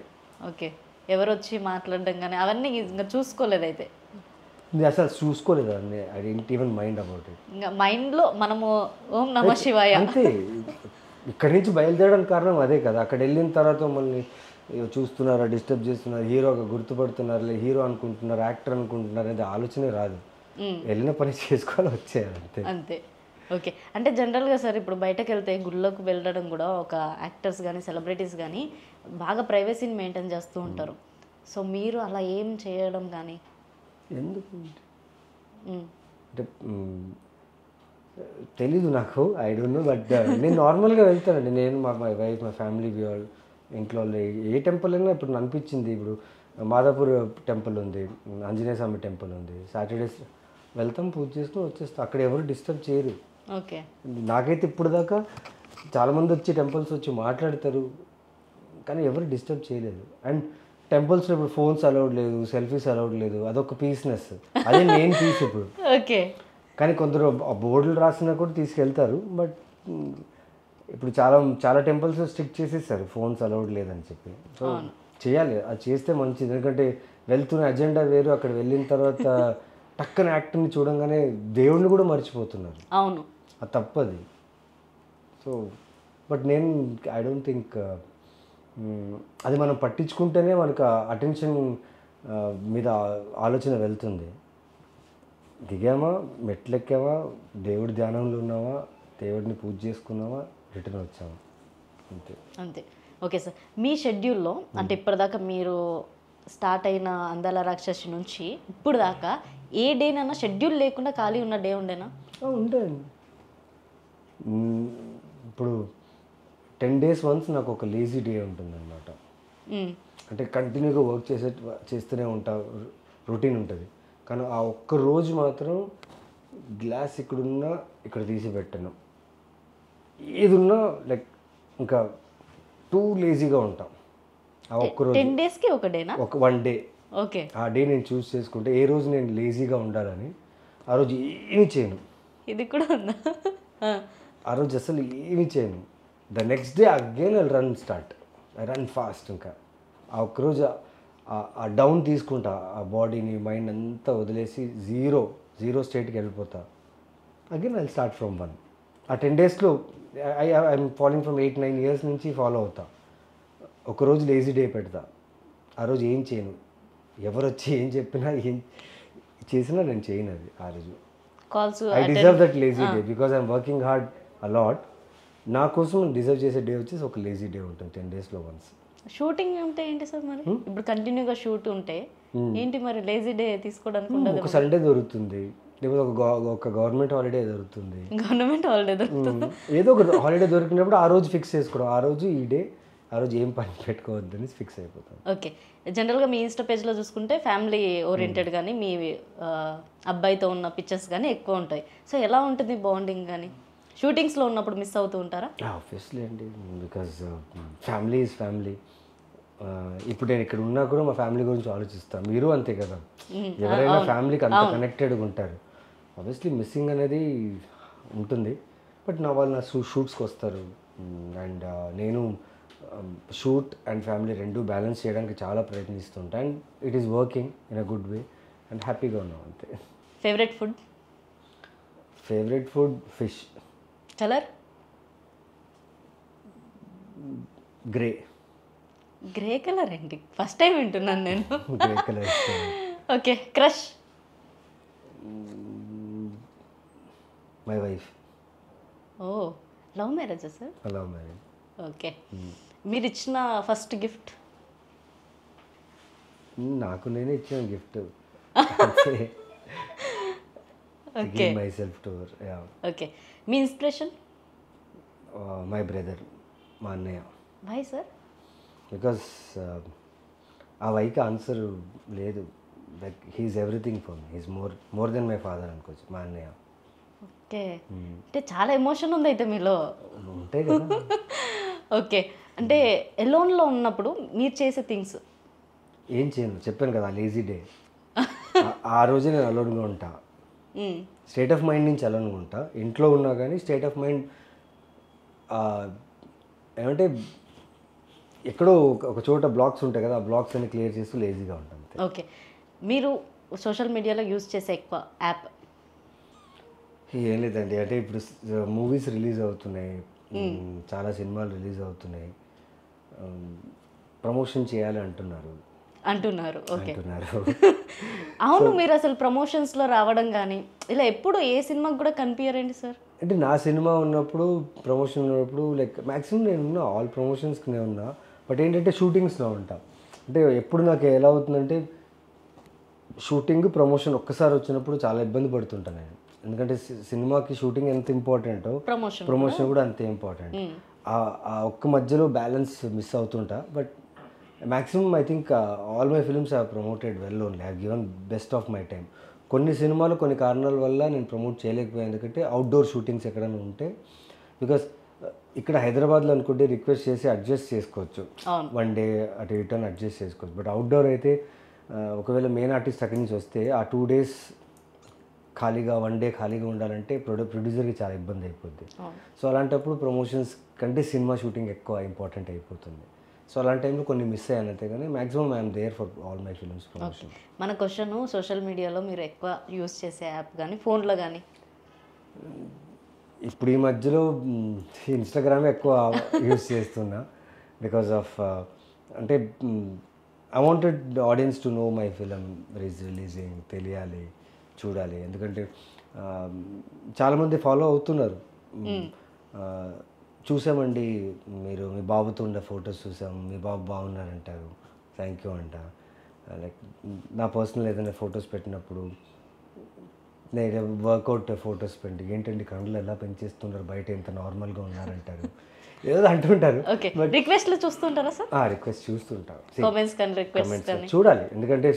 ఓకే. ఎవరు వచ్చి మాట్లాడడం కానీ అవన్నీ ఇంకా చూసుకోలేదు అయితే? నేను అసలు చూసుకోలేదు అండి. I don't even mind about it. ఇంకా మైండ్లో మనము ఓం నమ శివాయ అంతే. ఇక్కడి నుంచి బయలుదేరడానికి కారణం అదే కదా. అక్కడ వెళ్ళిన తర్వాత మళ్ళీ చూస్తున్నారా, డిస్టర్బ్ చేస్తున్నారు, హీరోగా గుర్తుపడుతున్నారు, లేదా హీరో అనుకుంటున్నారు, యాక్టర్ అనుకుంటున్నారు అనేది ఆలోచనే రాదు. వెళ్ళిన పని చేసుకోవాలి, వచ్చేయాలి అంతే. అంతే. ఓకే. అంటే జనరల్గా సార్ ఇప్పుడు బయటకు వెళ్తే గుళ్ళకు వెళ్ళడం కూడా ఒక యాక్టర్స్ కానీ సెలబ్రిటీస్ కానీ బాగా ప్రైవసీని మెయింటైన్ చేస్తూ ఉంటారు. సో మీరు అలా ఏం చేయడం కానీ? ఎందుకు అంటే తెలీదు నాకు, ఐ డోంట్ నో. బట్ నేను నార్మల్గా వెళ్తానండి. నేను మా వైఫ్, మా ఫ్యామిలీ, ఇంట్లో వాళ్ళు ఏ టెంపుల్ అయినా ఇప్పుడు అనిపించింది. ఇప్పుడు మాదాపూర్ టెంపుల్ ఉంది, ఆంజనేయ స్వామి టెంపుల్ ఉంది, సాటర్డేస్ వెళ్తాం, పూజ చేసుకుని వచ్చేస్తాం. అక్కడ ఎవరు డిస్టర్బ్ చేయరు. ఓకే. నాకైతే ఇప్పుడు దాకా చాలామంది వచ్చి టెంపుల్స్ వచ్చి మాట్లాడతారు, కానీ ఎవరు డిస్టర్బ్ చేయలేదు. అండ్ టెంపుల్స్లో ఇప్పుడు ఫోన్స్ అలౌడ్ లేదు, సెల్ఫీస్ అలౌడ్ లేదు, అదొక పీస్నెస్. అదే మెయిన్ పీస్ ఇప్పుడు. ఓకే. కానీ కొందరు బోర్డులు రాసినా కూడా తీసుకెళ్తారు. బట్ ఇప్పుడు చాలా టెంపుల్స్ స్ట్రిక్ట్ చేసేసారు ఫోన్స్ అలౌడ్ లేదని చెప్పి. సో చేయాలి, అది చేస్తే మంచిది. ఎందుకంటే వెళ్తున్న అజెండా వేరు, అక్కడ వెళ్ళిన తర్వాత టక్కన యాక్టర్ని చూడంగానే దేవుడిని కూడా మర్చిపోతున్నారు. అవును, అది తప్పది. సో బట్ నేను ఐ డోంట్ థింక్ అది మనం పట్టించుకుంటేనే మనకు అటెన్షన్ మీద ఆలోచన వెళ్తుంది. దిగామా, మెట్లెక్కామా, దేవుడి ధ్యానంలో ఉన్నామా, దేవుడిని పూజ చేసుకున్నామా, రిటర్న్ వచ్చామా, అంతే అంతే. ఓకే సార్, మీ షెడ్యూల్లో అంటే ఇప్పటిదాకా మీరు స్టార్ట్ అయిన అందాల రాక్షసి నుంచి ఇప్పుడు దాకా ఏ డేనైనా షెడ్యూల్ లేకుండా ఖాళీ ఉన్న డే ఉండేనా? ఉంటాయండి. ఇప్పుడు 10 days వన్స్ నాకు ఒక లేజీ డే ఉంటుందన్నమాట. అంటే కంటిన్యూగా వర్క్ చేస్తూనే ఉంటా, రొటీన్ ఉంటుంది. కానీ ఆ ఒక్క రోజు మాత్రం గ్లాస్ ఇక్కడున్నా ఇక్కడ తీసి పెట్టను, ఏదున్నా లైక్ ఇంకా టూ లేజీగా ఉంటాం. ఆ ఒక్కరోజు 10 daysకి ఒక డేనా? One day. ఓకే. ఆ డే నేను చూస్ చేసుకుంటే ఏ రోజు నేను లేజీగా ఉండాలని ఆ రోజు ఏమీ చేయను. ఇది కూడా ఉందా? ఆ రోజు అసలు ఏమీ చేయను. The next day again I run fast. ఇంకా ఆ ఒక్కరోజు ఆ డౌన్ తీసుకుంటా, ఆ బాడీని మైండ్ అంతా వదిలేసి జీరో స్టేట్కి వెళ్ళిపోతా. Again I start from 1. ఆ 10 daysలో ఐఎమ్ ఫాలోయింగ్ ఫ్రమ్ 8-9 years నుంచి ఫాలో అవుతా. ఒకరోజు లేజీ డే పెడతా, ఆ రోజు ఏం చేయను. ఎవరు వచ్చి ఏం చెప్పినా ఏం చేసినా నేను చేయను. అది ఆ రోజు I deserve that lazy day because I'm working hard a lot. నా కోసం డిజర్వ్ చేసే డే వచ్చేసి ఒక లేజీ డే ఉంటుంది 10 daysలో వన్స్. షూటింగ్ ఉంటే ఏంటి సార్ మరి? ఇప్పుడు కంటిన్యూగా షూట్ ఉంటే ఏంటి మరి లేజీ డే తీసుకోవడానికి ఉండదు? ఒక సండే దొరుకుతుంది, లేకపోతే ఒక గవర్నమెంట్ హాలిడే దొరుకుతుంది. గవర్నమెంట్ హాలిడే దొరుకుతుంది, ఏదో ఒక హాలిడే దొరికినప్పుడు ఆ రోజు ఫిక్స్ చేసుకోవడం, ఆ రోజు ఈ డే, ఆ రోజు ఏం పని పెట్టుకోవద్దని ఫిక్స్ అయిపోతాం. ఓకే. జనరల్గా మీ ఇన్స్టా పేజ్లో చూసుకుంటే ఫ్యామిలీ ఓరియంటెడ్ కానీ మీ అబ్బాయితో ఉన్న పిక్చర్స్ కానీ ఎక్కువ ఉంటాయి. సో ఎలా ఉంటుంది బాండింగ్ కానీ? షూటింగ్స్లో ఉన్నప్పుడు మిస్ అవుతూ ఉంటారా? ఆబ్వియస్లీ అండి, బికాజ్ ఫ్యామిలీ ఈజ్ ఫ్యామిలీ. ఇప్పుడు నేను ఇక్కడ ఉన్నా కూడా మా ఫ్యామిలీ గురించి ఆలోచిస్తాను. మీరు అంతే కదా, ఎవరైనా ఫ్యామిలీకి అంత కనెక్టెడ్గా ఉంటారు. ఆబ్వియస్లీ మిస్సింగ్ అనేది ఉంటుంది. బట్ వాళ్ళు నా షూట్స్కి వస్తారు అండ్ నేను షూట్ అండ్ ఫ్యామిలీ రెండు బ్యాలెన్స్ చేయడానికి చాలా ప్రయత్నిస్తుంటా. And it is working in a good way and హ్యాపీగా ఉన్నాం అంతే. Favourite food fish. Colour? Grey colour ఏంటి? ఫస్ట్ టైం వింటున్నాను నేను. Grey colour. Okay. Crush? My wife. Oh, love మ్యారేజా సార్? Love marriage. ఓకే. మీరు ఇచ్చిన ఫస్ట్ గిఫ్ట్? నాకు నేనే ఇచ్చిన gift. Okay. Myself too okay. మీ ఇన్స్పిరేషన్? మై బ్రదర్, మా అన్నయ్య. Why sir? బికాస్ ఆ వైకి ఆన్సర్ లేదు. Like he's everything for me. He's more than my father అనుకోవచ్చు మా అన్నయ్య. ఓకే. అంటే చాలా ఎమోషన్ ఉంది అయితే మీలో. ఉంటాయి కదా. ఓకే. అంటే ఎలోన్లో ఉన్నప్పుడు మీరు చేసే థింగ్స్? ఏం చేయను, చెప్పాను కదా లేజీ డే. ఆ రోజే నేను అలోన్గా ఉంటా. స్టేట్ ఆఫ్ మైండ్ నుంచి అలోన్గా ఉంటా. ఇంట్లో ఉన్నా కానీ స్టేట్ ఆఫ్ మైండ్ ఏమంటే ఎక్కడో ఒక చోట బ్లాక్స్ ఉంటాయి కదా, ఆ బ్లాక్స్ అన్ని క్లియర్ చేస్తూ లేజీగా ఉంటాను. ఓకే. మీరు సోషల్ మీడియాలో యూజ్ చేసే ఎక్కువ యాప్? ఏం లేదండి, అంటే ఇప్పుడు మూవీస్ రిలీజ్ అవుతున్నాయి, చాలా సినిమాలు రిలీజ్ అవుతున్నాయి, ప్రమోషన్ చేయాలి అంటున్నారు. ఓకే. అవును, మీరు అసలు ప్రమోషన్స్లో రావడం కానీ ఇలా ఎప్పుడు ఏ సినిమాకి కూడా కనిపించరండి సార్? అంటే నా సినిమా ఉన్నప్పుడు, ప్రమోషన్ ఉన్నప్పుడు లైక్ మ్యాక్సిమం నేను ఉన్నా, ఆల్ ప్రమోషన్స్కి నేను ఉన్నా. బట్ ఏంటంటే షూటింగ్స్లో ఉంటా. అంటే ఎప్పుడు నాకు ఎలా అవుతుందంటే షూటింగ్ ప్రమోషన్ ఒక్కసారి వచ్చినప్పుడు చాలా ఇబ్బంది పడుతుంటాను నేను. ఎందుకంటే సినిమాకి షూటింగ్ ఎంత ఇంపార్టెంటో ప్రమోషన్ కూడా అంతే ఇంపార్టెంట్. ఆ ఒక్క మధ్యలో బ్యాలెన్స్ మిస్ అవుతుంటా. But maximum I think all my films have promoted well only. Have given best of my time. కొన్ని సినిమాలు కొన్ని కారణాల వల్ల నేను ప్రమోట్ చేయలేకపోయాను, ఎందుకంటే అవుట్డోర్ షూటింగ్స్ ఎక్కడైనా ఉంటే. బికాస్ ఇక్కడ హైదరాబాద్లో అనుకుంటే రిక్వెస్ట్ చేసి అడ్జస్ట్ చేసుకోవచ్చు, 1 డే అటు రిటర్న్ అడ్జస్ట్ చేసుకోవచ్చు. బట్ అవుట్డోర్ అయితే ఒకవేళ మెయిన్ ఆర్టిస్ట్ అక్కడి నుంచి వస్తే ఆ 2 days ఖాళీగా, 1 day ఖాళీగా ఉండాలంటే ప్రొడ్యూసర్కి చాలా ఇబ్బంది అయిపోద్ది. సో అలాంటప్పుడు ప్రమోషన్స్ కంటే సినిమా షూటింగ్ ఎక్కువ ఇంపార్టెంట్ అయిపోతుంది. సో అలాంటి టైంలో కొన్ని మిస్ అయ్యాను అంతే, కానీ maximum I'm there for all my films promotion. మన క్వశ్చన్, సోషల్ మీడియాలో మీరు ఎక్కువ యూస్ చేసే యాప్ కానీ ఫోన్లో కానీ? ఇప్పుడు ఈ మధ్యలో ఇన్స్టాగ్రామే ఎక్కువ యూస్ చేస్తున్నా. బికాజ్ ఆఫ్ అంటే I wanted audience to know my film is releasing, తెలియాలి, చూడాలి. ఎందుకంటే చాలామంది ఫాలో అవుతున్నారు. చూసామండి, మీరు మీ బాబుతో ఉండే ఫొటోస్ చూసాం, మీ బాబు బాగున్నారంటారు, థ్యాంక్ యూ అంట. లైక్ నా పర్సనల్ ఏదైనా ఫొటోస్ పెట్టినప్పుడు, నేను వర్కౌట్ ఫొటోస్ పెట్టి, ఏంటండి కళ్ళు ఎలా పెంచేస్తున్నారు, బయట ఎంత నార్మల్గా ఉన్నారంటారు, ఏదో అంటుంటారు. రిక్వెస్ట్లు చూస్తుంటారా సార్? రిక్వెస్ట్ చూస్తుంటారు, చూడాలి. ఎందుకంటే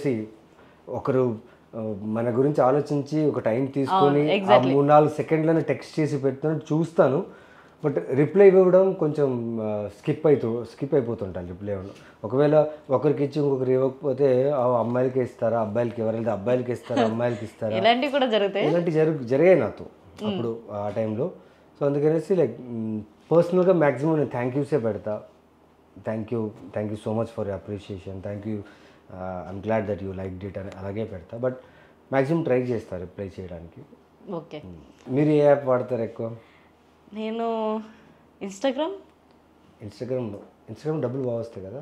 ఒకరు మన గురించి ఆలోచించి ఒక టైం తీసుకొని 3-4 సెకండ్లను టెక్స్ట్ చేసి పెడుతున్నట్టు చూస్తాను. బట్ రిప్లై ఇవ్వడం కొంచెం స్కిప్ అయిపోతుంటాను రిప్లై ఇవ్వడం. ఒకవేళ ఒకరికి ఇచ్చి ఇంకొకరు ఇవ్వకపోతే అమ్మాయిలకి ఇస్తారా, అబ్బాయిలకి ఎవరైతే అబ్బాయిలకి ఇస్తారా, అమ్మాయిలకి ఇస్తారా, ఇలాంటివి కూడా జరుగుతాయి. జరిగాయి నాతో అప్పుడు ఆ టైంలో. సో అందుకనేసి లైక్ పర్సనల్గా మ్యాక్సిమం నేను థ్యాంక్ యూసే పెడతా. Thank you so much for your appreciation, thank you, I'm glad that you liked it అని అలాగే పెడతా. బట్ మ్యాక్సిమం ట్రై చేస్తారు రిప్లై చేయడానికి. ఓకే. మీరు ఏ యాప్ వాడతారు ఎక్కువ? నేను ఇన్స్టాగ్రామ్ డబ్బులు బాగా వస్తాయి కదా,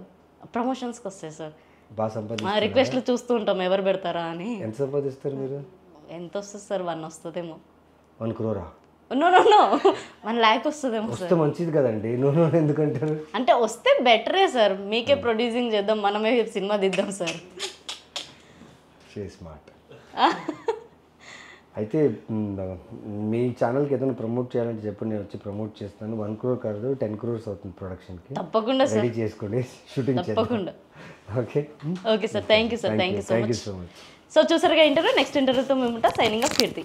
ప్రమోషన్స్కి వస్తాయి సార్. బాగా సంపాదిస్తారు. రిక్వెస్ట్లు చూస్తూ ఉంటాం ఎవరు పెడతారా అని. ఎంత సంపాదిస్తారు మీరు? ఎంత వస్తుంది సార్? 1 వస్తుందేమో. 1 crore? నో 1 lakh వస్తుందేమో. వస్తే మంచిది కదండి. నో ఎందుకంటారు? అంటే వస్తే బెటరే సార్, మీకే ప్రొడ్యూసింగ్ చేద్దాం, మనమే సినిమా తీద్దాం సార్. స్మార్ట్. అయితే మీ ఛానల్కి ఏదైనా ప్రమోట్ చేయాలంటే చెప్పండి, నేను వచ్చి ప్రమోట్ చేస్తాను. 1 crore కాదు, 10 crores అవుతుంది ప్రొడక్షన్కి. తప్పకుండా సార్, రెడీ చేసుకోండి, షూటింగ్ తప్పకుండా. Okay sir, thank you sir, thank you so much. So much. So చూసారుగా ఇంటర్వ్యూ. నెక్స్ట్ ఇంటర్వ్యూతో మేము ఉంటాం. సైనింగ్ ఆఫ్ కీర్తి.